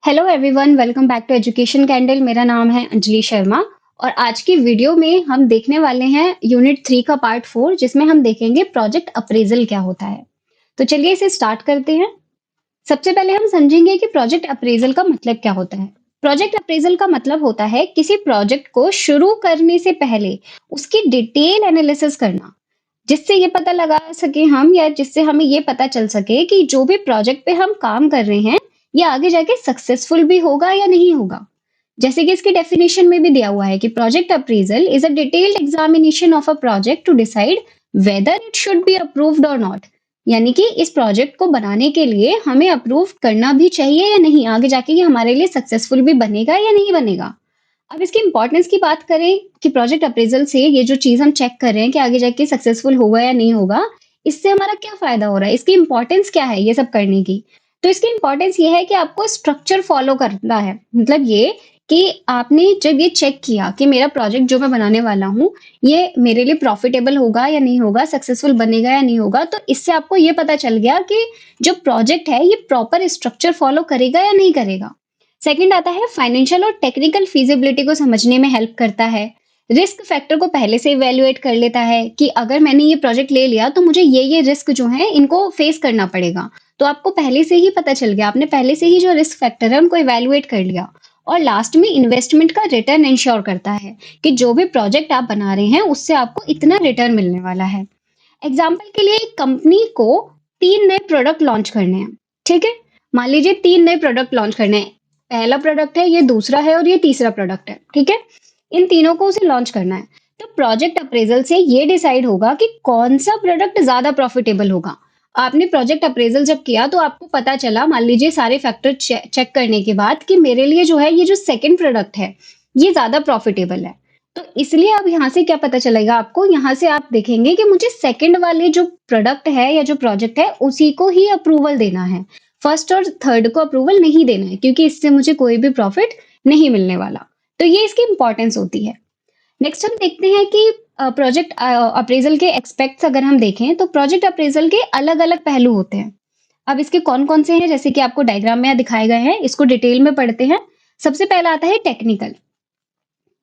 Hello everyone, welcome back to education candle. मेरा नाम है अंजलि शर्मा और आज की वीडियो में हम देखने वाले हैं यूनिट 3 का पार्ट 4, जिसमें हम देखेंगे प्रोजेक्ट अप्रेजल क्या होता है। तो चलिए इसे स्टार्ट करते हैं। सबसे पहले हम समझेंगे कि प्रोजेक्ट अप्रेजल का मतलब क्या होता है। प्रोजेक्ट अप्रेजल का मतलब होता है किसी प्रोजेक्ट को शुरू करने से पहले उसकी डिटेल एनालिसिस करना, जिससे ये पता लगा सके हम या जिससे हमें ये पता चल सके कि जो भी प्रोजेक्ट पे हम काम कर रहे हैं ये आगे जाके सक्सेसफुल भी होगा या नहीं होगा। जैसे कि इसकी डेफिनेशन में भी दिया हुआ है कि project appraisal is a detailed examination of a project to decide whether it should be approved और नॉट। यानी कि इस प्रोजेक्ट को बनाने के लिए हमें अप्रूव करना भी चाहिए या नहीं, आगे जाके ये हमारे लिए सक्सेसफुल भी बनेगा या नहीं बनेगा। अब इसकी इंपॉर्टेंस की बात करें कि प्रोजेक्ट अप्रेजल से ये जो चीज हम चेक कर रहे हैं कि आगे जाके सक्सेसफुल होगा या नहीं होगा, इससे हमारा क्या फायदा हो रहा है, इसकी इंपॉर्टेंस क्या है ये सब करने की। तो इसकी इंपॉर्टेंस ये है कि आपको स्ट्रक्चर फॉलो करना है। मतलब ये कि आपने जब ये चेक किया कि मेरा प्रोजेक्ट जो मैं बनाने वाला हूँ ये मेरे लिए प्रॉफिटेबल होगा या नहीं होगा, सक्सेसफुल बनेगा या नहीं होगा, तो इससे आपको ये पता चल गया कि जो प्रोजेक्ट है ये प्रॉपर स्ट्रक्चर फॉलो करेगा या नहीं करेगा। सेकंड आता है फाइनेंशियल और टेक्निकल फीजिबिलिटी को समझने में हेल्प करता है। रिस्क फैक्टर को पहले से इवेल्युएट कर लेता है कि अगर मैंने ये प्रोजेक्ट ले लिया तो मुझे ये रिस्क जो है इनको फेस करना पड़ेगा। तो आपको पहले से ही पता चल गया, आपने पहले से ही जो रिस्क फैक्टर है उनको इवेल्युएट कर लिया। और लास्ट में इन्वेस्टमेंट का रिटर्न इंश्योर करता है कि जो भी प्रोजेक्ट आप बना रहे हैं उससे आपको इतना रिटर्न मिलने वाला है। एग्जाम्पल के लिए एक कंपनी को 3 नए प्रोडक्ट लॉन्च करने हैं। ठीक है, मान लीजिए 3 नए प्रोडक्ट लॉन्च करने हैं। पहला प्रोडक्ट है, ये दूसरा है और ये तीसरा प्रोडक्ट है। ठीक है, इन तीनों को उसे लॉन्च करना है। तो प्रोजेक्ट अप्रेजल से ये डिसाइड होगा कि कौन सा प्रोडक्ट ज्यादा प्रॉफिटेबल होगा। आपने प्रोजेक्ट अप्रेजल जब किया तो आपको पता चला, मान लीजिए सारे फैक्टर चेक करने के बाद, कि मेरे लिए जो है ये जो सेकंड प्रोडक्ट है ये ज्यादा प्रॉफिटेबल है। तो इसलिए अब यहाँ से क्या पता चलेगा आपको, यहाँ से आप देखेंगे कि मुझे सेकंड वाले जो प्रोडक्ट है या जो प्रोजेक्ट है उसी को ही अप्रूवल देना है। फर्स्ट और थर्ड को अप्रूवल नहीं देना है, क्योंकि इससे मुझे कोई भी प्रॉफिट नहीं मिलने वाला। तो ये इसकी इंपॉर्टेंस होती है। नेक्स्ट हम देखते हैं कि प्रोजेक्ट अप्रेजल के एक्सपेक्ट्स अगर हम देखें तो प्रोजेक्ट अप्रेजल के अलग अलग पहलू होते हैं। अब इसके कौन कौन से हैं, जैसे कि आपको डायग्राम में यहाँ दिखाए गए हैं, इसको डिटेल में पढ़ते हैं। सबसे पहला आता है टेक्निकल।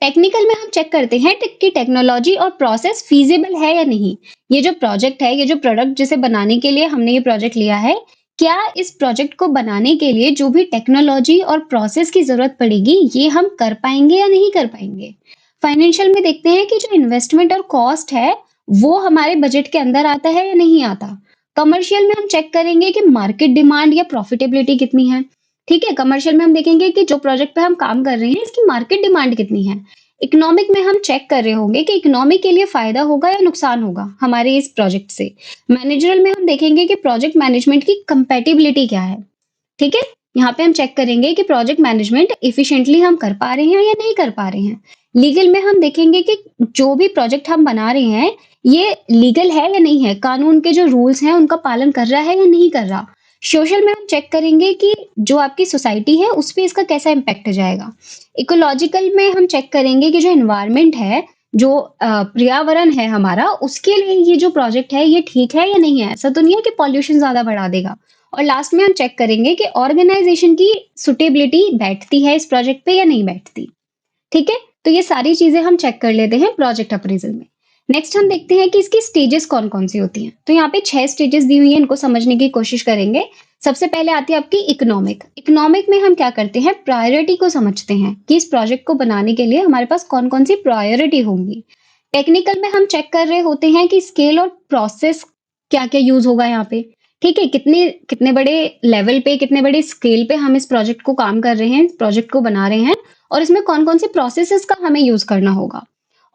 टेक्निकल में हम चेक करते हैं कि टेक्नोलॉजी और प्रोसेस फीजिबल है या नहीं। ये जो प्रोजेक्ट है, ये जो प्रोडक्ट जिसे बनाने के लिए हमने ये प्रोजेक्ट लिया है, क्या इस प्रोजेक्ट को बनाने के लिए जो भी टेक्नोलॉजी और प्रोसेस की जरूरत पड़ेगी ये हम कर पाएंगे या नहीं कर पाएंगे। फाइनेंशियल में देखते हैं कि जो इन्वेस्टमेंट और कॉस्ट है वो हमारे बजट के अंदर आता है या नहीं आता। कमर्शियल में हम चेक करेंगे कि मार्केट डिमांड या प्रॉफिटेबिलिटी कितनी है। ठीक है, कमर्शियल में हम देखेंगे कि जो प्रोजेक्ट पे हम काम कर रहे हैं इसकी मार्केट डिमांड कितनी है। इकोनॉमिक में हम चेक कर रहे होंगे कि इकोनॉमी के लिए फायदा होगा या नुकसान होगा हमारे इस प्रोजेक्ट से। मैनेजरल में हम देखेंगे कि प्रोजेक्ट मैनेजमेंट की कंपैटिबिलिटी क्या है। ठीक है, यहाँ पे हम चेक करेंगे कि प्रोजेक्ट मैनेजमेंट इफिशिएंटली हम कर पा रहे हैं या नहीं कर पा रहे हैं। लीगल में हम देखेंगे कि जो भी प्रोजेक्ट हम बना रहे हैं ये लीगल है या नहीं है, कानून के जो रूल्स हैं उनका पालन कर रहा है या नहीं कर रहा। सोशल में हम चेक करेंगे कि जो आपकी सोसाइटी है उस पे इसका कैसा इम्पैक्ट जाएगा। इकोलॉजिकल में हम चेक करेंगे कि जो एनवायरनमेंट है, जो पर्यावरण है हमारा, उसके लिए ये जो प्रोजेक्ट है ये ठीक है या नहीं है। ऐसा तो नहीं है कि पॉल्यूशन ज्यादा बढ़ा देगा। और लास्ट में हम चेक करेंगे कि ऑर्गेनाइजेशन की सुटेबिलिटी बैठती है इस प्रोजेक्ट पे या नहीं बैठती। ठीक है, तो ये सारी चीजें हम चेक कर लेते हैं प्रोजेक्ट अप्रेजल में। नेक्स्ट हम देखते हैं कि इसकी स्टेजेस कौन कौन सी होती हैं। तो यहाँ पे 6 स्टेजेस दी हुई है, इनको समझने की कोशिश करेंगे। सबसे पहले आती है आपकी इकोनॉमिक। इकोनॉमिक में हम क्या करते हैं, प्रायोरिटी को समझते हैं कि इस प्रोजेक्ट को बनाने के लिए हमारे पास कौन कौन सी प्रायोरिटी होंगी। टेक्निकल में हम चेक कर रहे होते हैं कि स्केल और प्रोसेस क्या क्या यूज होगा यहाँ पे। ठीक है, कितने कितने बड़े लेवल पे, कितने बड़े स्केल पे हम इस प्रोजेक्ट को काम कर रहे हैं, प्रोजेक्ट को बना रहे हैं, और इसमें कौन कौन से प्रोसेसेस का हमें यूज करना होगा।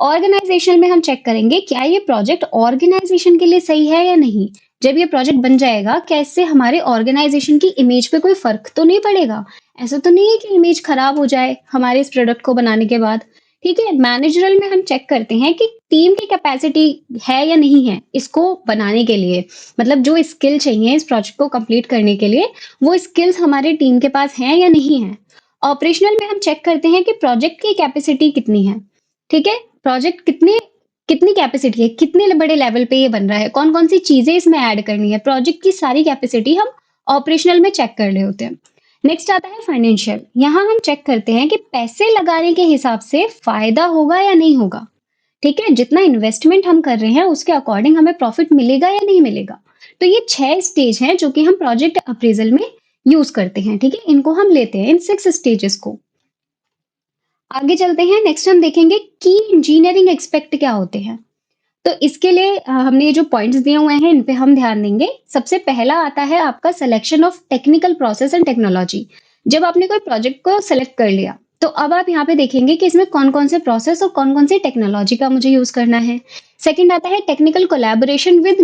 ऑर्गेनाइजेशन में हम चेक करेंगे क्या ये प्रोजेक्ट ऑर्गेनाइजेशन के लिए सही है या नहीं। जब ये प्रोजेक्ट बन जाएगा क्या इससे हमारे ऑर्गेनाइजेशन की इमेज पे कोई फर्क तो नहीं पड़ेगा। ऐसा तो नहीं है कि इमेज खराब हो जाए हमारे इस प्रोडक्ट को बनाने के बाद। ठीक है, मैनेजरल में हम चेक करते हैं कि टीम की कैपेसिटी है या नहीं है इसको बनाने के लिए। मतलब जो स्किल चाहिए इस प्रोजेक्ट को कंप्लीट करने के लिए, वो स्किल्स हमारे टीम के पास हैं या नहीं है। ऑपरेशनल में हम चेक करते हैं कि प्रोजेक्ट की कैपेसिटी कितनी है। ठीक है, प्रोजेक्ट कितनी कितनी कैपेसिटी है, कितने बड़े लेवल पे ये बन रहा है, कौन कौन सी चीजें इसमें ऐड करनी है। प्रोजेक्ट की सारी कैपेसिटी हम ऑपरेशनल में चेक कर रहे होते हैं। नेक्स्ट आता है फाइनेंशियल। यहाँ हम चेक करते हैं कि पैसे लगाने के हिसाब से फायदा होगा या नहीं होगा। ठीक है, जितना इन्वेस्टमेंट हम कर रहे हैं उसके अकॉर्डिंग हमें प्रॉफिट मिलेगा या नहीं मिलेगा। तो ये 6 स्टेज हैं जो कि हम प्रोजेक्ट अप्रेजल में यूज करते हैं। ठीक है, इनको हम लेते हैं इन 6 स्टेजेस को। आगे चलते हैं, नेक्स्ट हम देखेंगे की इंजीनियरिंग एक्सपेक्ट क्या होते हैं। तो इसके लिए हमने ये जो पॉइंट्स दिए हुए हैं इन पे हम ध्यान देंगे। सबसे पहला आता है आपका selection of technical process and technology. जब आपने कोई प्रोजेक्ट को सिलेक्ट कर लिया तो अब आप यहाँ पे देखेंगे कि इसमें कौन कौन से प्रोसेस और कौन कौन सी टेक्नोलॉजी का मुझे यूज करना है। सेकंड आता है technical collaboration with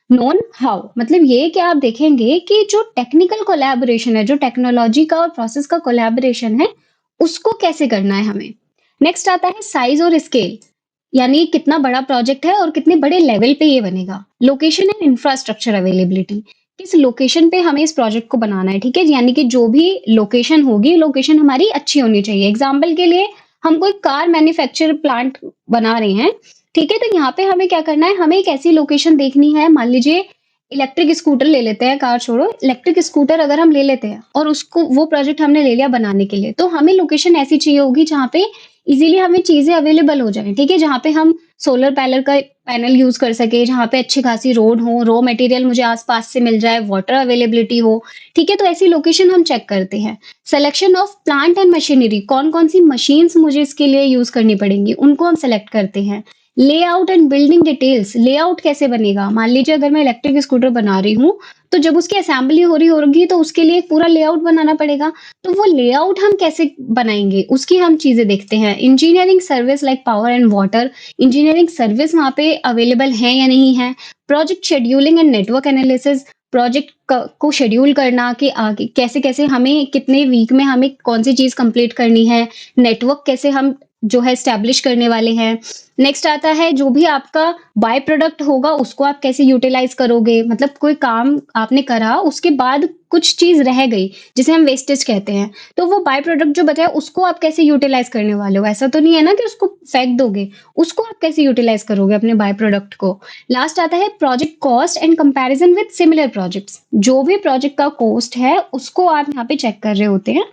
known how. मतलब ये कि आप देखेंगे कि जो टेक्निकल कोलैबोरेशन है, जो टेक्नोलॉजी का और प्रोसेस का कोलैबोरेशन है, उसको कैसे करना है हमें। नेक्स्ट आता है साइज और स्केल, यानी कितना बड़ा प्रोजेक्ट है और कितने बड़े लेवल पे ये बनेगा। लोकेशन एंड इंफ्रास्ट्रक्चर अवेलेबिलिटी, किस लोकेशन पे हमें इस प्रोजेक्ट को बनाना है। ठीक है, यानी कि जो भी लोकेशन होगी, लोकेशन हमारी अच्छी होनी चाहिए। एग्जाम्पल के लिए हम कोई कार मैन्युफैक्चर प्लांट बना रहे हैं, ठीक है, तो यहाँ पे हमें क्या करना है, हमें एक ऐसी लोकेशन देखनी है। मान लीजिए इलेक्ट्रिक स्कूटर ले लेते हैं, कार छोड़ो, इलेक्ट्रिक स्कूटर अगर हम ले लेते हैं और उसको वो प्रोजेक्ट हमने ले लिया बनाने के लिए, तो हमें लोकेशन ऐसी चाहिए होगी जहाँ पे इजीली हमें चीजें अवेलेबल हो जाए। ठीक है, जहाँ पे हम सोलर पैनल यूज कर सके, जहाँ पे अच्छी खासी रोड हो, रॉ मटेरियल मुझे आसपास से मिल जाए, वाटर अवेलेबिलिटी हो। ठीक है, तो ऐसी लोकेशन हम चेक करते हैं। Selection of plant and machinery, कौन कौन सी मशीन्स मुझे इसके लिए यूज करनी पड़ेंगी, उनको हम सेलेक्ट करते हैं। Layout and building details, layout कैसे बनेगा। मान लीजिए अगर मैं इलेक्ट्रिक स्कूटर बना रही हूँ, तो जब उसकी असेंबली हो रही होगी तो उसके लिए एक पूरा लेआउट बनाना पड़ेगा। तो वो लेआउट हम कैसे बनाएंगे उसकी हम चीजें देखते हैं। Engineering service like power and water, engineering service वहाँ पे अवेलेबल है या नहीं है। Project scheduling and network analysis, project को शेड्यूल करना कि आगे कैसे कैसे हमें कितने वीक में हमें कौन सी चीज कंप्लीट करनी है। नेटवर्क कैसे हम जो है स्टैब्लिश करने वाले हैं। नेक्स्ट आता है जो भी आपका बाय प्रोडक्ट होगा उसको आप कैसे यूटिलाइज करोगे। मतलब कोई काम आपने करा, उसके बाद कुछ चीज रह गई जिसे हम वेस्टेज कहते हैं, तो वो बाय प्रोडक्ट जो बचा है उसको आप कैसे यूटिलाइज करने वाले हो। ऐसा तो नहीं है ना कि उसको फेंक दोगे, उसको आप कैसे यूटिलाइज करोगे अपने बाय प्रोडक्ट को। लास्ट आता है project cost and comparison with similar projects. जो भी प्रोजेक्ट का कॉस्ट है उसको आप यहाँ पे चेक कर रहे होते हैं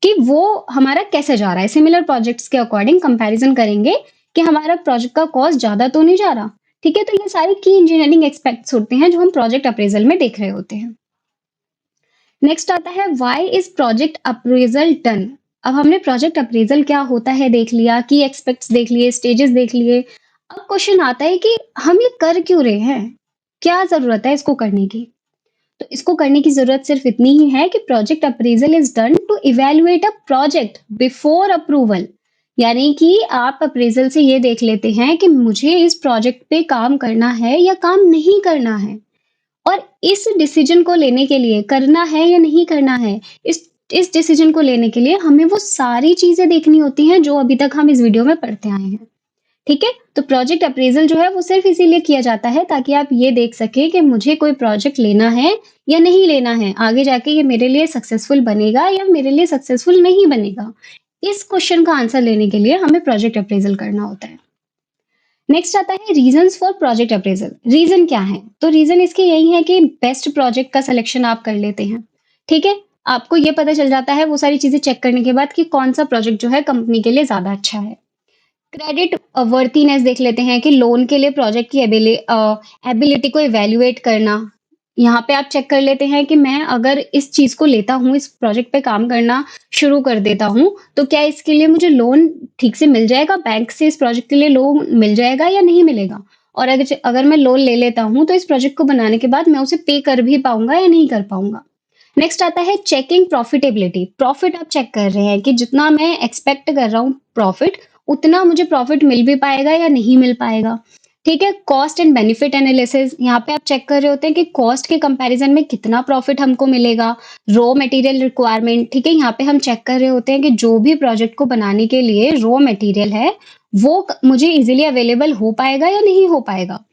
कि वो हमारा कैसे जा रहा है। सिमिलर प्रोजेक्ट्स के अकॉर्डिंग कंपैरिजन करेंगे कि हमारा प्रोजेक्ट का कॉस्ट ज्यादा तो नहीं जा रहा। ठीक है, तो ये सारी की इंजीनियरिंग एस्पेक्ट्स होते हैं जो हम प्रोजेक्ट अप्रेजल में देख रहे होते हैं। नेक्स्ट आता है why is project appraisal done. अब हमने प्रोजेक्ट अप्रेजल क्या होता है देख लिया, की एक्सपेक्ट्स देख लिए, स्टेजेस देख लिए। अब क्वेश्चन आता है कि हम ये कर क्यों रहे हैं, क्या जरूरत है इसको करने की। तो इसको करने की जरूरत सिर्फ इतनी ही है कि project appraisal is done to evaluate a project before approval. यानी कि आप अप्रेजल से ये देख लेते हैं कि मुझे इस प्रोजेक्ट पे काम करना है या काम नहीं करना है, और इस डिसीजन को लेने के लिए, करना है या नहीं करना है, इस डिसीजन को लेने के लिए हमें वो सारी चीजें देखनी होती हैं जो अभी तक हम इस वीडियो में पढ़ते आए हैं। ठीक है, तो प्रोजेक्ट अप्रेजल जो है वो सिर्फ इसीलिए किया जाता है ताकि आप ये देख सके कि मुझे कोई प्रोजेक्ट लेना है या नहीं लेना है, आगे जाके ये मेरे लिए सक्सेसफुल बनेगा या मेरे लिए सक्सेसफुल नहीं बनेगा। इस क्वेश्चन का आंसर लेने के लिए हमें प्रोजेक्ट अप्रेजल करना होता है। नेक्स्ट आता है reasons for project appraisal. Reason क्या है, तो रीजन इसके यही है कि बेस्ट प्रोजेक्ट का सिलेक्शन आप कर लेते हैं। ठीक है, आपको ये पता चल जाता है वो सारी चीजें चेक करने के बाद कि कौन सा प्रोजेक्ट जो है कंपनी के लिए ज्यादा अच्छा है। क्रेडिट वर्थीनेस देख लेते हैं कि लोन के लिए प्रोजेक्ट की एबिलिटी को इवेल्युएट करना। यहाँ पे आप चेक कर लेते हैं कि मैं अगर इस चीज को लेता हूँ, इस प्रोजेक्ट पे काम करना शुरू कर देता हूँ, तो क्या इसके लिए मुझे लोन ठीक से मिल जाएगा, बैंक से इस प्रोजेक्ट के लिए लोन मिल जाएगा या नहीं मिलेगा। और अगर अगर मैं लोन ले लेता हूँ तो इस प्रोजेक्ट को बनाने के बाद मैं उसे पे कर भी पाऊंगा या नहीं कर पाऊंगा। नेक्स्ट आता है चेकिंग प्रॉफिटेबिलिटी। प्रॉफिट आप चेक कर रहे हैं कि जितना मैं एक्सपेक्ट कर रहा हूँ प्रॉफिट, उतना मुझे प्रॉफिट मिल भी पाएगा या नहीं मिल पाएगा। ठीक है, कॉस्ट एंड बेनिफिट एनालिसिस। यहाँ पे आप चेक कर रहे होते हैं कि कॉस्ट के कंपैरिजन में कितना प्रॉफिट हमको मिलेगा। रॉ मटेरियल रिक्वायरमेंट, ठीक है, यहाँ पे हम चेक कर रहे होते हैं कि जो भी प्रोजेक्ट को बनाने के लिए रॉ मटेरियल है वो मुझे इजीली अवेलेबल हो पाएगा या नहीं हो पाएगा।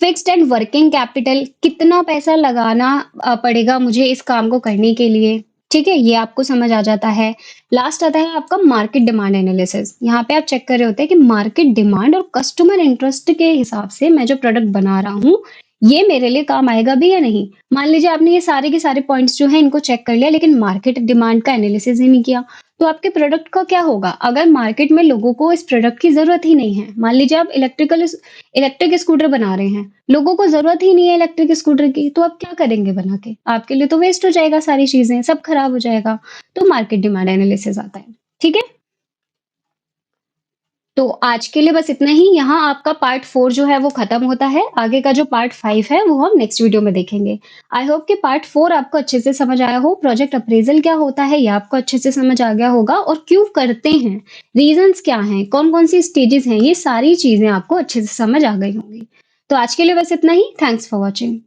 फिक्स्ड एंड वर्किंग कैपिटल, कितना पैसा लगाना पड़ेगा मुझे इस काम को करने के लिए। ठीक है, ये आपको समझ आ जाता है। लास्ट आता है आपका मार्केट डिमांड एनालिसिस। यहाँ पे आप चेक कर रहे होते हैं कि मार्केट डिमांड और कस्टमर इंटरेस्ट के हिसाब से मैं जो प्रोडक्ट बना रहा हूँ ये मेरे लिए काम आएगा भी या नहीं? मान लीजिए आपने ये सारे के सारे पॉइंट्स जो हैं इनको चेक कर लिया लेकिन मार्केट डिमांड का एनालिसिस ही नहीं किया, तो आपके प्रोडक्ट का क्या होगा? अगर मार्केट में लोगों को इस प्रोडक्ट की ज़रूरत ही नहीं है, मान लीजिए आप इलेक्ट्रिक स्कूटर बना रहे हैं, लोगों को ज़रूरत ही नहीं है इलेक्ट्रिक स्कूटर की, तो आप क्या करेंगे बना के? आपके लिए तो वेस्ट हो जाएगा सारी चीज़ें, सब खराब हो जाएगा। तो मार्केट डिमांड एनालिसिस आता है, ठीक है? तो आज के लिए बस इतना ही। यहाँ आपका पार्ट 4 जो है वो खत्म होता है। आगे का जो पार्ट 5 है वो हम नेक्स्ट वीडियो में देखेंगे। आई होप कि पार्ट 4 आपको अच्छे से समझ आया हो। प्रोजेक्ट अप्रेज़ल क्या होता है ये आपको अच्छे से समझ आ गया होगा और क्यों करते हैं, रीज़न्स क्या हैं, कौन-कौन सी स्टेजेज़ हैं, ये सारी चीज़ें आपको अच्छे से समझ आ गई होंगी। तो आज के लिए बस इतना ही। Thanks for watching.